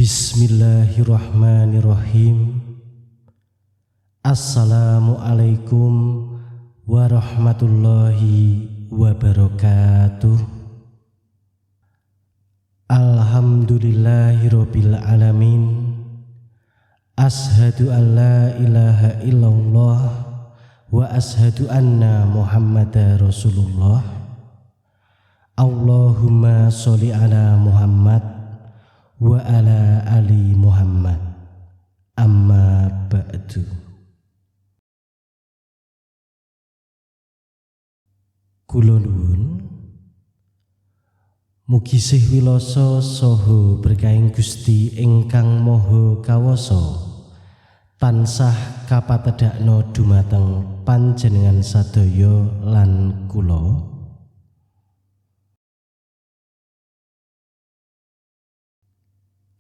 Bismillahirrahmanirrahim. Assalamualaikum warahmatullahi wabarakatuh. Alhamdulillahirabbil alamin. Ashhadu an la ilaha illallah wa ashhadu anna Muhammadar Rasulullah. Allahumma sholli ala Muhammad wa ala ali Muhammad. Amma ba'du. Kula nuwun mugi sih wilasa saha berkahing Gusti ingkang Maha Kawasa tansah kapatedhakna dumateng panjenengan sadaya lan kula.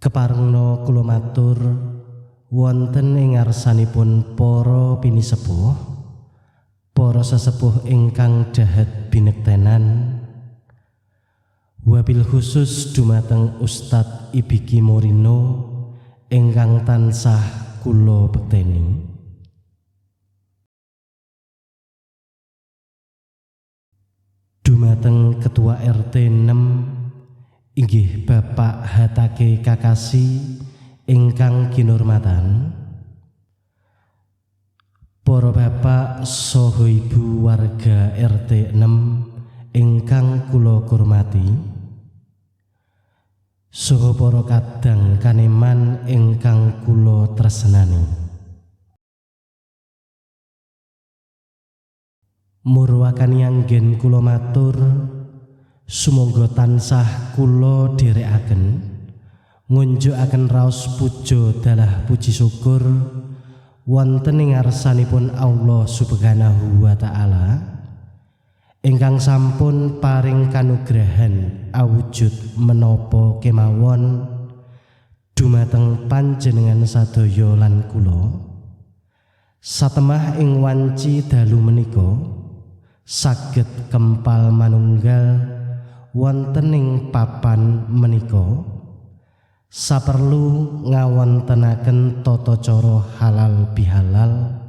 Keparengna kula matur wonten ing ngarsanipun para pinisepuh, para sesepuh ingkang dahat binektenan, wabil khusus dumateng Ustadz Ibiki Morino ingkang tansah kula bekteni. Dumateng Ketua RT 6 inggih Bapak Hatake Kakasi ingkang kinurmatan, para bapak saha ibu warga RT 6 ingkang kula hormati, saha para kadang kaneman ingkang kula tresnani. Murwakani anggen kula matur sumangga tansah kula dherekaken ngunjukaken raos puja dalah puji syukur wonten ing ngarsanipun Allah Subhanahu wa taala ingkang sampun paring kanugrahan awujud menapa kemawon dumateng panjenengan sadaya lan kula satemah ing wanci dalu menika saged kempal manunggal wonten ing papan menika saperlu ngawontenaken tata cara halal bihalal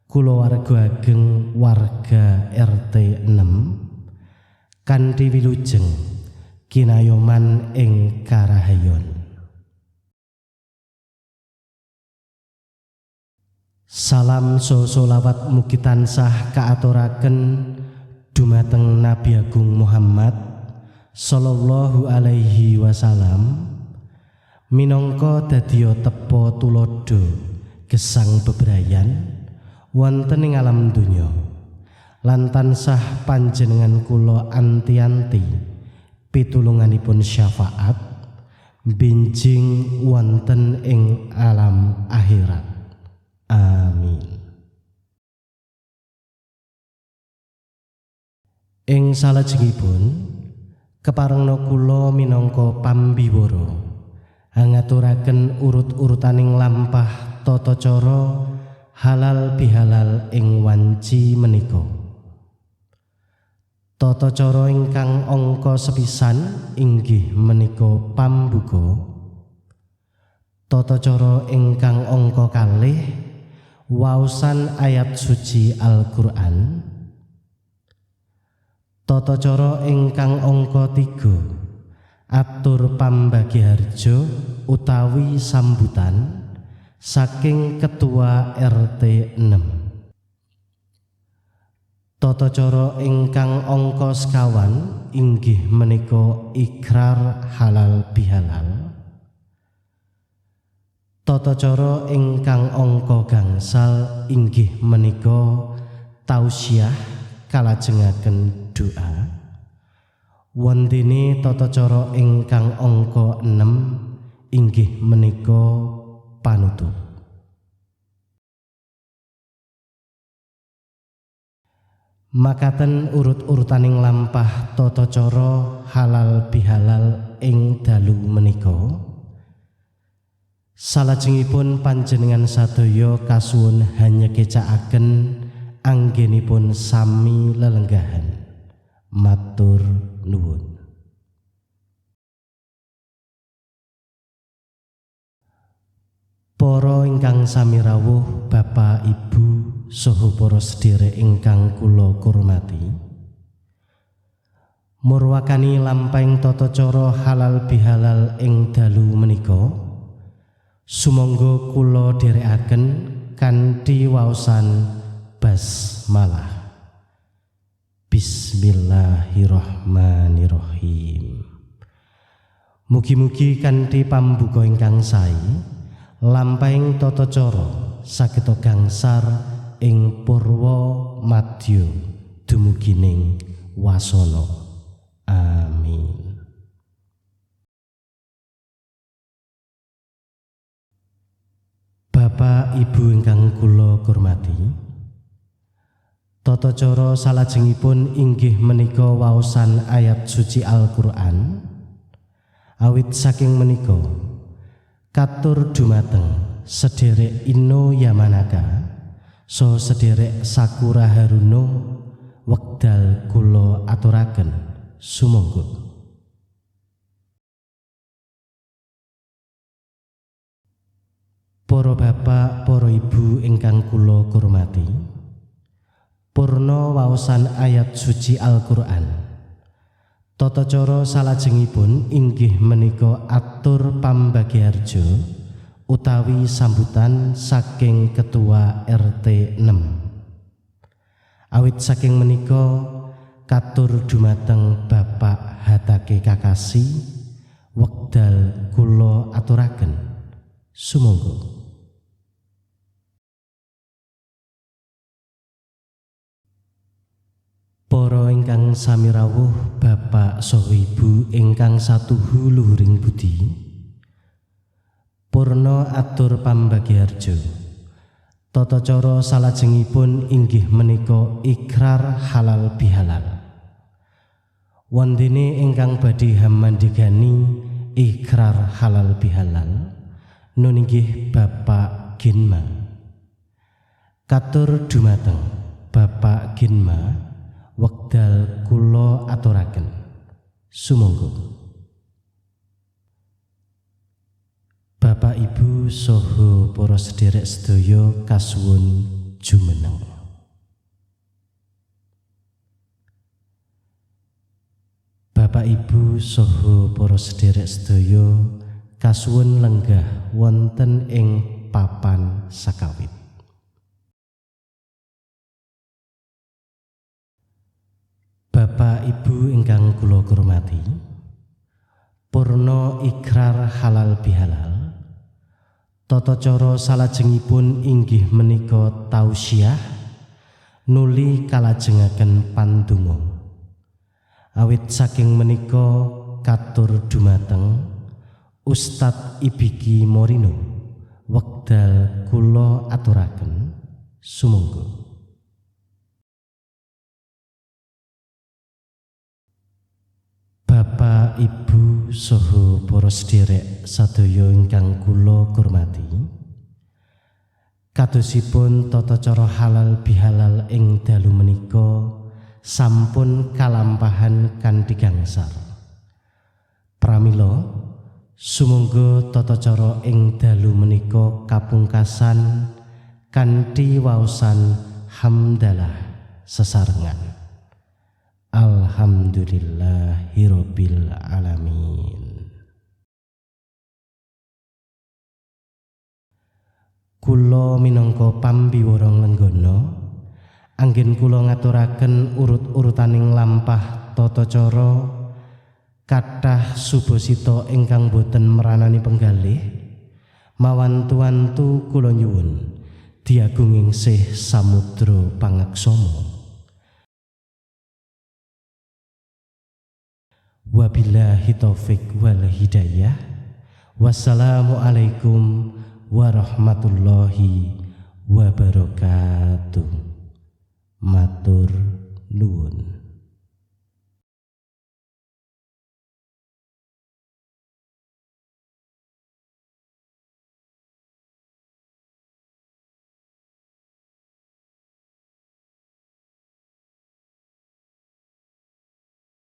kulawarga ageng warga RT 6 kanthi wilujeng kinayoman ing karahayon. Salam sholawat mugi tansah kaaturaken dumateng Nabi Agung Muhammad sallallahu alaihi wasallam minangka dadya tepa tulodo gesang bebrayan wonten ing alam donya lan tansah panjenengan kula anti-anti pitulunganipun syafaat benjing wonten ing alam akhirat. Amin. Ing salajengipun keparengna kula minangka pambiwara ngaturaken urut-urutaning lampah tata cara halal bihalal ing wanci menika. Tata cara ingkang angka sepisan inggih menika pambuka. Tata cara ingkang angka kalih waosan ayat suci Al-Qur'an. Tata cara ingkang angka 3 atur pambagiharja utawi sambutan saking Ketua RT 6. Tata cara ingkang angka 50 inggih menika ikrar halal bihalal. Tata cara ingkang angka gangsal inggih menika tausiah kalajengaken doa. Wondene tata cara ingkang angka 6 inggih menika panutup. Makaten urut-urutaning lampah tata cara halal bihalal ing dalu menika. Salajengipun panjenengan sadaya kasuwun hanya kecakaken anggenipun sami lelenggahan. Matur nuwun. ingkang sami rawuh Bapak Ibu saha para sedherek ingkang kula hormati, murwakani lampahing tata cara halal bihalal ing dalu menika sumangga kula dherekaken kanthi waosan basmalah. Bismillahirrahmanirrahim. Mugi-mugi kanthi pambuka ingkang sae lampahing tata cara saged gangsar ing purwa madya dumugining wasana. Amin. Bapak Ibu ingkang kula hormati, tata cara salajengipun inggih menika waosan ayat suci Al-Qur'an. Awit saking menika katur dumateng sedherek Inno Yamanaka so sedherek Sakura Haruno wekdal kula aturaken sumangga. Para bapak, para ibu ingkang kula hormati, purna waosan ayat suci Al-Qur'an. Tata cara salajengipun inggih menika atur pambagiharja utawi sambutan saking Ketua RT 6. Awit saking menika katur dumateng Bapak Hatake Kakasi wekdal kula aturaken sumangga. Para ingkang sami rawuh Bapak saha Ibu ingkang satuhu luhuring budi, purna atur pambagiharja. Tata cara salajengipun inggih menika ikrar halal bihalal. Wondene ingkang badhe hamandhegani ikrar halal bihalal nuninggih Bapak Ginma. Katur dumateng Bapak Ginma wekdal kula aturaken sumangga. Bapak Ibu saha para sedherek sedaya kasuwun jumeneng. Bapak Ibu saha para sedherek sedaya kasuwun lenggah wonten ing papan sakawit. Bapak Ibu ingkang kula hormati, purna ikrar halal bihalal. Tata cara salajengipun inggih menika tausiah nuli kalajengaken pandonga. Awit saking menika katur dumateng Ustadz Ibiki Morino wekdal kula aturaken sumangga. Bapak Ibu saha para sedherek sadaya ingkang kula hormati, kadosipun tata cara halal bihalal ing dalu menika sampun kalampahan kanthi gangsar. Pramila sumangga tata cara ing dalu menika kapungkasan kanthi waosan hamdalah sesarengan. Alhamdulillahirabbil alamin. Kula minangka pambiwara lenggana anggen kula ngaturaken urut-urutaning lampah tata cara kathah subasita ingkang boten meranani penggalih mawantu-wantu kula nyuwun diagunging sih samudra pangaksama. Wabillahi taufik wal hidayah. Wassalamualaikum warahmatullahi wabarakatuh. Matur nuwun.